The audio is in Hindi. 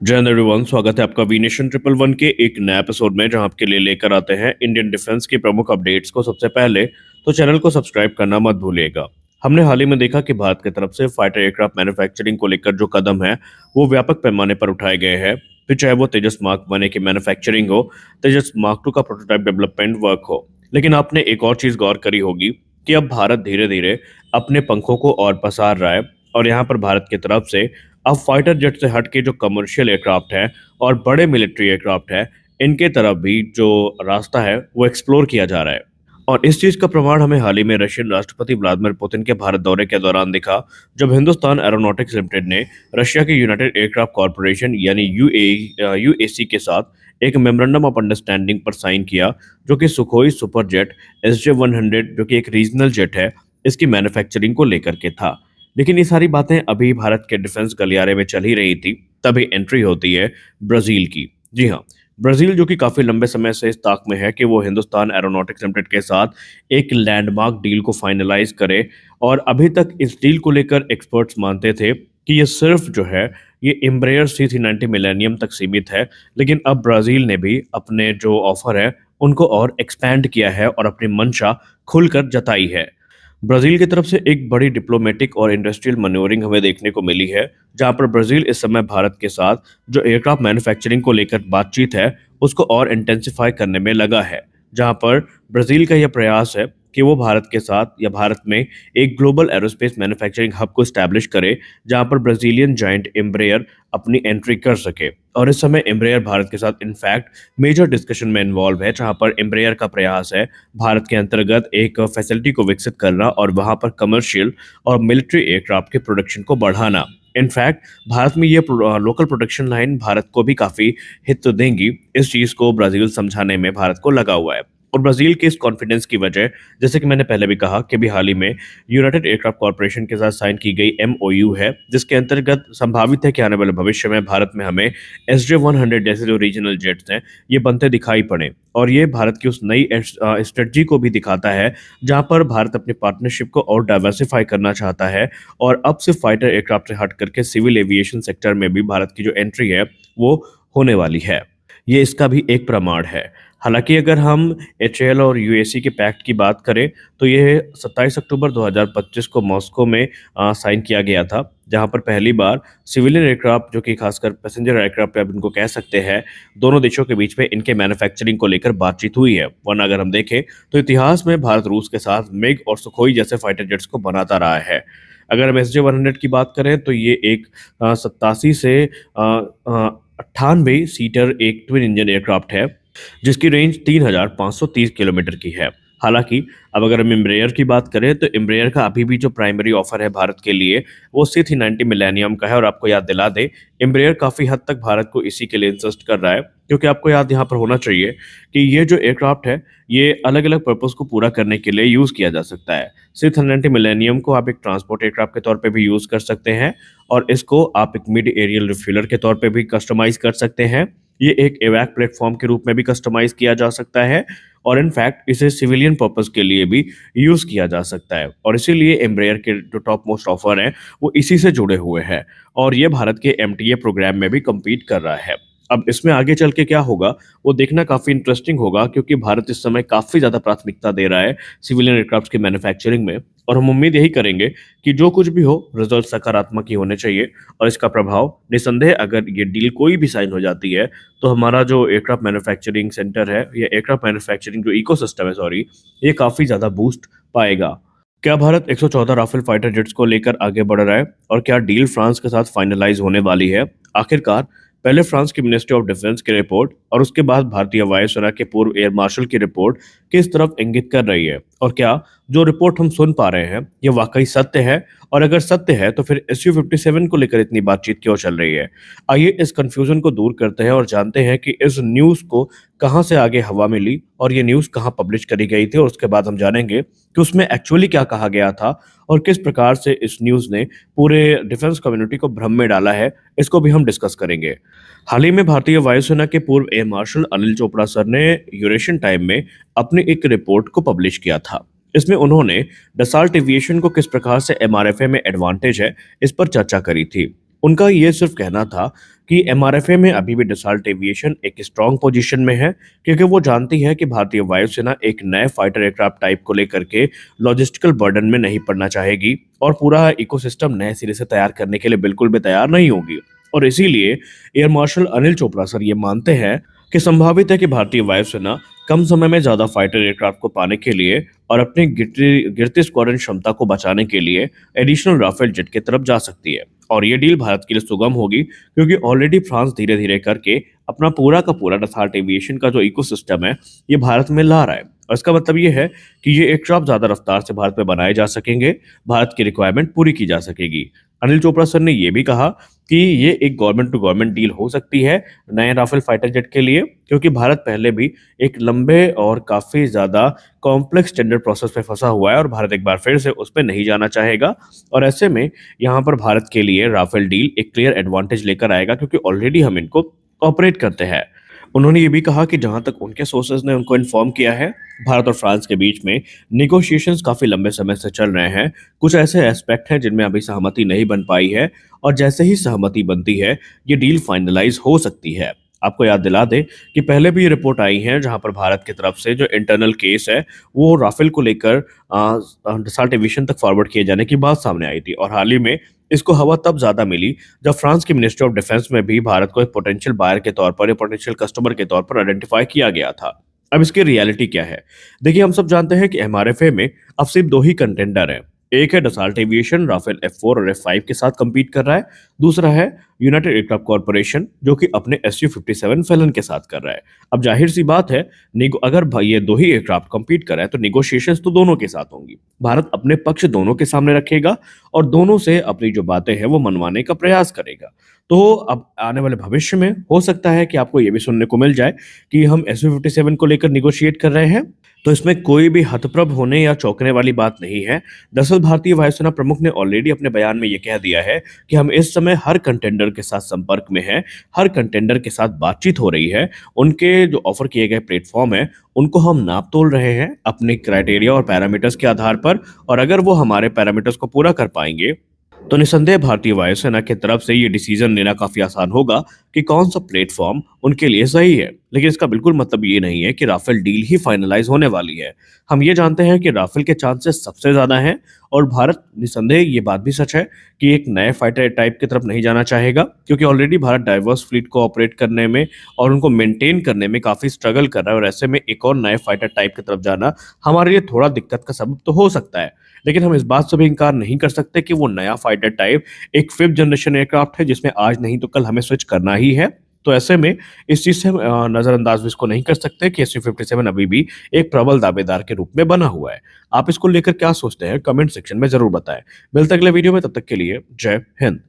जय हिंद एवरीवन, स्वागत है आपका वी नेशन ट्रिपल वन के एक नए एपिसोड में, जहां आपके लिए लेकर आते हैं इंडियन डिफेंस की प्रमुख अपडेट्स को सबसे पहले। तो चैनल को सब्सक्राइब करना मत भूलिएगा। हमने हाल ही में देखा कि भारत की तरफ से फाइटर एयरक्राफ्ट मैन्युफैक्चरिंग को लेकर जो कदम है वो व्यापक पैमाने पर उठाए गए हैं। फिर चाहे वो तेजस मार्क 1 की मैन्युफैक्चरिंग हो, तेजस मार्क 2 का प्रोटोटाइप डेवलपमेंट वर्क हो। लेकिन आपने एक और चीज गौर करी होगी कि अब भारत धीरे धीरे अपने पंखों को और पसार रहा है, और यहाँ पर भारत की तरफ से अब फाइटर जेट से हट के जो कमर्शियल एयरक्राफ्ट है और बड़े मिलिट्री एयरक्राफ्ट है, इनके तरफ भी जो रास्ता है वो एक्सप्लोर किया जा रहा है। और इस चीज का प्रमाण हमें हाल ही में रशियन राष्ट्रपति व्लादिमीर पुतिन के भारत दौरे के दौरान दिखा, जब हिंदुस्तान एरोनॉटिक्स लिमिटेड ने रशिया के यूनाइटेड एयरक्राफ्ट कॉरपोरेशन यानी यूएसी के साथ एक मेमोरेंडम ऑफ अंडरस्टैंडिंग पर साइन किया, जो कि सुखोई सुपर जेट SJ-100 जो कि एक रीजनल जेट है, इसकी मैन्युफैक्चरिंग को लेकर के था। लेकिन ये सारी बातें अभी भारत के डिफेंस गलियारे में चल ही रही थी, तभी एंट्री होती है ब्राजील की। जी हाँ, ब्राजील जो कि काफी लंबे समय से इस ताक में है कि वो हिंदुस्तान एरोनॉटिक्स लिमिटेड के साथ एक लैंडमार्क डील को फाइनलाइज करे। और अभी तक इस डील को लेकर एक्सपर्ट्स मानते थे कि ये सिर्फ जो है ये एम्ब्रेयर C390 मिलेनियम तक सीमित है। लेकिन अब ब्राजील ने भी अपने जो ऑफर है उनको और एक्सपैंड किया है और अपनी मंशा खुलकर जताई है। ब्राजील की तरफ से एक बड़ी डिप्लोमेटिक और इंडस्ट्रियल मैन्योरिंग हमें देखने को मिली है, जहां पर ब्राजील इस समय भारत के साथ जो एयरक्राफ्ट मैन्युफैक्चरिंग को लेकर बातचीत है उसको और इंटेंसिफाई करने में लगा है। जहां पर ब्राजील का यह प्रयास है कि वो भारत के साथ या भारत में एक ग्लोबल एरोस्पेस मैन्युफैक्चरिंग हब को स्टैब्लिश करे, जहां पर ब्राजीलियन जायंट एम्ब्रेयर अपनी एंट्री कर सके। और इस समय एम्ब्रेयर भारत के साथ इनफैक्ट मेजर डिस्कशन में इन्वॉल्व है, जहां पर एम्ब्रेयर का प्रयास है भारत के अंतर्गत एक फैसिलिटी को विकसित करना और वहां पर कमर्शियल और मिलिट्री एयरक्राफ्ट के प्रोडक्शन को बढ़ाना। इनफैक्ट भारत में ये लोकल प्रोडक्शन लाइन भारत को भी काफी हित तो देंगी। इस चीज को ब्राजील समझाने में भारत को लगा हुआ है। और ब्राजील के इस कॉन्फिडेंस की वजह, जैसे कि मैंने पहले भी कहा कि भी हाल ही में यूनाइटेड एयरक्राफ्ट कॉरपोरेशन के साथ साइन की गई MOU है, जिसके अंतर्गत संभावित है कि आने वाले भविष्य में भारत में हमें SJ-100 जैसे जो रीजनल जेट्स हैं ये बनते दिखाई पड़े। और ये भारत की उस नई स्ट्रेटजी को भी दिखाता है, जहां पर भारत अपनी पार्टनरशिप को और डाइवर्सिफाई करना चाहता है। और अब सिर्फ फाइटर एयरक्राफ्ट से हट करके सिविल एविएशन सेक्टर में भी भारत की जो एंट्री है वो होने वाली है। ये इसका भी एक प्रमाण है। हालांकि अगर हम HAL और UAC के पैक्ट की बात करें तो ये 27 अक्टूबर 2025 को मॉस्को में साइन किया गया था, जहां पर पहली बार सिविलियन एयरक्राफ्ट जो कि खासकर पैसेंजर एयरक्राफ्ट आप इनको कह सकते हैं, दोनों देशों के बीच में इनके मैन्युफैक्चरिंग को लेकर बातचीत हुई है। वरना अगर हम देखें तो इतिहास में भारत रूस के साथ मिग और सुखोई जैसे फाइटर जेट्स को बनाता रहा है। अगर हम SJ-100 की बात करें तो ये एक 87 से 98 सीटर एक ट्विन इंजन एयरक्राफ्ट है, जिसकी रेंज 3530 किलोमीटर की है। हालांकि अब अगर हम एम्ब्रेयर की बात करें तो एम्ब्रेयर का अभी भी जो प्राइमरी ऑफर है भारत के लिए वो C390 मिलेनियम का है। और आपको याद दिला दे, एम्ब्रेयर काफी हद तक भारत को इसी के लिए इंसिस्ट कर रहा है, क्योंकि आपको याद यहाँ पर होना चाहिए कि ये जो एयरक्राफ्ट है ये अलग अलग पर्पस को पूरा करने के लिए यूज किया जा सकता है। C390 मिलेनियम को आप एक ट्रांसपोर्ट एयरक्राफ्ट के तौर पे भी यूज कर सकते हैं, और इसको आप एक मिड एरियल रिफ्यूलर के तौर पे भी कस्टमाइज कर सकते हैं। ये एक एवैक प्लेटफॉर्म के रूप में भी कस्टमाइज किया जा सकता है, और इनफैक्ट इसे सिविलियन पर्पस के लिए भी यूज किया जा सकता है। और इसीलिए एम्ब्रेयर के जो टॉप मोस्ट ऑफर हैं वो इसी से जुड़े हुए हैं, और ये भारत के MTA प्रोग्राम में भी compete कर रहा है। अब इसमें आगे चल के क्या होगा वो देखना काफी इंटरेस्टिंग होगा, क्योंकि भारत इस समय काफी ज्यादा प्राथमिकता दे रहा है सिविलियन एयरक्राफ्ट की मैन्युफैक्चरिंग में। और हम उम्मीद यही करेंगे कि जो कुछ भी हो रिजल्ट सकारात्मक ही होने चाहिए, और इसका प्रभाव निसंदेह अगर ये डील कोई भी साइन हो जाती है तो हमारा जो एयरक्राफ्ट मैन्युफैक्चरिंग सेंटर है या एयरक्राफ्ट मैन्युफैक्चरिंग जो इकोसिस्टम है, सॉरी, ये काफी ज्यादा बूस्ट पाएगा। क्या भारत 114 राफेल फाइटर जेट्स को लेकर आगे बढ़ रहा है, और क्या डील फ्रांस के साथ फाइनलाइज होने वाली है? आखिरकार पहले फ्रांस की मिनिस्ट्री ऑफ डिफेंस की रिपोर्ट और उसके बाद भारतीय वायुसेना के पूर्व एयर मार्शल की रिपोर्ट किस तरफ इंगित कर रही है, और क्या जो रिपोर्ट हम सुन पा रहे हैं ये वाकई सत्य है? और अगर सत्य है तो फिर SU-57 को लेकर इतनी बातचीत क्यों चल रही है? आइए इस कंफ्यूजन को दूर करते हैं और जानते हैं कि इस न्यूज़ को कहां से आगे हवा मिली और ये न्यूज़ कहां पब्लिश करी गई थी, और उसके बाद हम जानेंगे कि उसमें एक्चुअली क्या कहा गया था और किस प्रकार से इस न्यूज़ ने पूरे डिफेंस कम्युनिटी को भ्रम में डाला है। इसको भी हम डिस्कस करेंगे। हाल ही में भारतीय वायुसेना के पूर्व air marshal Anil Chopra sir ने यूरेशियन टाइम में अपनी एक रिपोर्ट को पब्लिश किया था। इसमें उन्होंने डसाल्ट एविएशन को किस प्रकार से MRFA में एडवांटेज है इस पर चर्चा करी थी। उनका ये सिर्फ कहना था कि एमआरएफए में अभी भी डसॉल्ट एविएशन एक स्ट्रांग पोजीशन में है, क्योंकि वो जानती है कि भारतीय वायुसेना एक नए फाइटर एयरक्राफ्ट टाइप को लेकर के लॉजिस्टिकल बर्डन में नहीं पड़ना चाहेगी और पूरा इकोसिस्टम नए सिरे से तैयार करने के लिए बिल्कुल भी तैयार नहीं होगी। और इसीलिए air marshal Anil Chopra sir ये मानते हैं कि संभावित है कि भारतीय वायुसेना कम समय में ज्यादा फाइटर एयरक्राफ्ट को पाने के लिए और अपनी गिरती स्क्वाड्रन क्षमता को बचाने के लिए एडिशनल राफेल जेट की तरफ जा सकती है। और ये डील भारत के लिए सुगम होगी, क्योंकि ऑलरेडी फ्रांस धीरे धीरे करके अपना पूरा का पूरा डसॉल्ट एविएशन का जो इकोसिस्टम है ये भारत में ला रहा है। और इसका मतलब ये है कि ये एयरक्राफ्ट ज्यादा रफ्तार से भारत में बनाए जा सकेंगे, भारत की रिक्वायरमेंट पूरी की जा सकेगी। अनिल चोपड़ा सर ने ये भी कहा कि ये एक गवर्नमेंट टू गवर्नमेंट डील हो सकती है नए राफेल फाइटर जेट के लिए, क्योंकि भारत पहले भी एक लंबे और काफी ज्यादा कॉम्प्लेक्स टेंडर प्रोसेस में फंसा हुआ है और भारत एक बार फिर से उस पर नहीं जाना चाहेगा। और ऐसे में यहाँ पर भारत के लिए राफेल डील एक क्लियर एडवांटेज लेकर आएगा, क्योंकि ऑलरेडी हम इनको ऑपरेट करते हैं। उन्होंने ये भी कहा कि जहां तक उनके सोर्सेज ने उनको इन्फॉर्म किया है, भारत और फ्रांस के बीच में निगोशिएशंस काफी लंबे समय से चल रहे हैं। कुछ ऐसे एस्पेक्ट हैं जिनमें अभी सहमति नहीं बन पाई है, और जैसे ही सहमति बनती है ये डील फाइनलाइज हो सकती है। आपको याद दिला दें कि पहले भी ये रिपोर्ट आई है जहां पर भारत की तरफ से जो इंटरनल केस है वो राफेल को लेकर डसॉल्ट एविएशन तक फॉरवर्ड किए जाने की बात सामने आई थी। और हाल ही में इसको हवा तब ज्यादा मिली जब फ्रांस की मिनिस्ट्री ऑफ डिफेंस में भी भारत को एक पोटेंशियल बायर के तौर पर या पोटेंशियल कस्टमर के तौर पर आइडेंटिफाई किया गया था। अब इसकी रियलिटी क्या है? देखिए, हम सब जानते हैं कि एमआरएफए में अब सिर्फ दो ही कंटेंडर हैं। एक है डसॉल्ट एविएशन, राफेल F4 और F5 के साथ compete कर रहा है। दूसरा है यूनाइटेड एयरक्राफ्ट कॉर्पोरेशन, जो कि अपने Su-57 फैलन के साथ कर रहा है। अब जाहिर सी बात है, अगर भाई ये दो ही एयरक्राफ्ट compete कर रहा है तो निगोशिएशंस तो दोनों के साथ होंगी। भारत अपने पक्ष दोनों के सामने रखेगा और दोनों से अपनी जो बातें हैं वो मनवाने का प्रयास करेगा। तो अब आने वाले भविष्य में हो सकता है कि आपको ये भी सुनने को मिल जाए कि हम Su-57 को लेकर निगोशिएट कर रहे हैं। तो इसमें कोई भी हतप्रभ होने या चौंकने वाली बात नहीं है। दरअसल भारतीय वायुसेना प्रमुख ने ऑलरेडी अपने बयान में ये कह दिया है कि हम इस समय हर कंटेंडर के साथ संपर्क में हैं, हर कंटेंडर के साथ बातचीत हो रही है। उनके जो ऑफर किए गए प्लेटफॉर्म है उनको हम नाप तोल रहे हैं अपने क्राइटेरिया और पैरामीटर्स के आधार पर, और अगर वो हमारे पैरामीटर्स को पूरा कर पाएंगे तो निसंदेह भारतीय वायुसेना की तरफ से ये डिसीजन लेना काफी आसान होगा कि कौन सा प्लेटफॉर्म उनके लिए सही है। लेकिन इसका बिल्कुल मतलब ये नहीं है कि राफेल डील ही फाइनलाइज होने वाली है। हम ये जानते हैं कि राफेल के चांसेस सबसे ज्यादा हैं, और भारत निसंदेह ये बात भी सच है कि एक नए फाइटर टाइप की तरफ नहीं जाना चाहेगा, क्योंकि ऑलरेडी भारत डाइवर्स फ्लीट को ऑपरेट करने में और उनको मेंटेन करने में काफी स्ट्रगल कर रहा है। और ऐसे में एक और नए फाइटर टाइप की तरफ जाना हमारे लिए थोड़ा दिक्कत का सबब तो हो सकता है। लेकिन हम इस बात से भी इनकार नहीं कर सकते कि वो नया फाइटर टाइप एक 5th जनरेशन एयरक्राफ्ट है जिसमें आज नहीं तो कल हमें स्विच करना ही है। तो ऐसे में इस चीज से नजरअंदाज भी इसको नहीं कर सकते कि Su-57 अभी भी एक प्रबल दावेदार के रूप में बना हुआ है। आप इसको लेकर क्या सोचते हैं? कमेंट सेक्शन में जरूर बताएं। मिलते हैं अगले वीडियो में, तब तक के लिए जय हिंद।